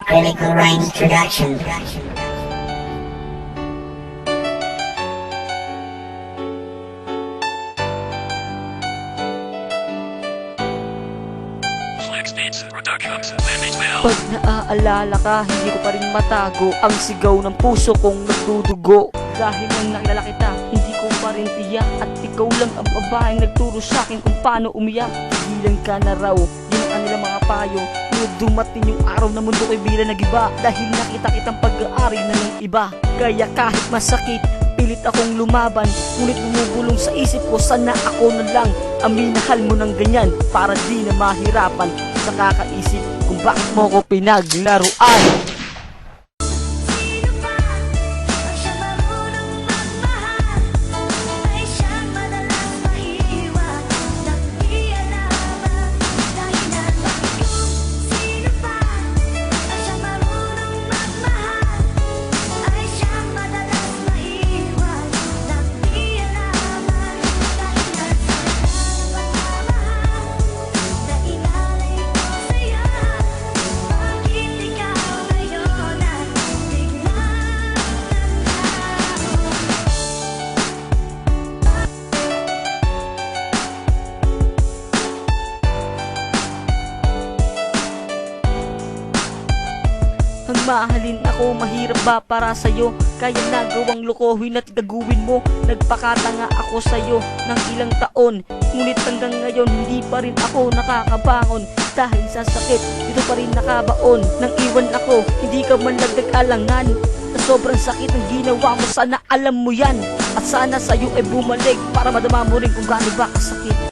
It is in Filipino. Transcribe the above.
Critical Rhymes Production. Pag naaalala ka, hindi ko pa rin matago ang sigaw ng puso kong nagdudugo. Dahil nang nakilala kita, hindi ko pa rin tiyak. At ikaw lang ang babaeng nagturo sa akin kung paano umiyak. Bilang ka na raw, yun ang kanilang mga payo. Ngunit dumating yung araw na mundo ko'y bilang nagiba. Dahil nakita kitang pag-aari na ng iba. Kaya kahit masakit, pilit akong lumaban. Ngunit bumubulong sa isip ko, sana ako na lang ang minahal mo ng ganyan, para di na mahirapan sa kakaisip kung bakit mo ko pinaglaruan. Ang mahalin ako, mahirap ba para sa'yo? Kaya nagawang lokohin at gaguin mo. Nagpakatanga ako sa'yo ng ilang taon. Ngunit hanggang ngayon, hindi pa rin ako nakakabangon. Dahil sa sakit, dito pa rin nakabaon. Nang iwan ako, hindi ka man nagdag-alangan. Sa sobrang sakit ng ginawa mo, sana alam mo yan. At sana sa'yo ay bumalik para madama mo rin kung gaano ba kasakit.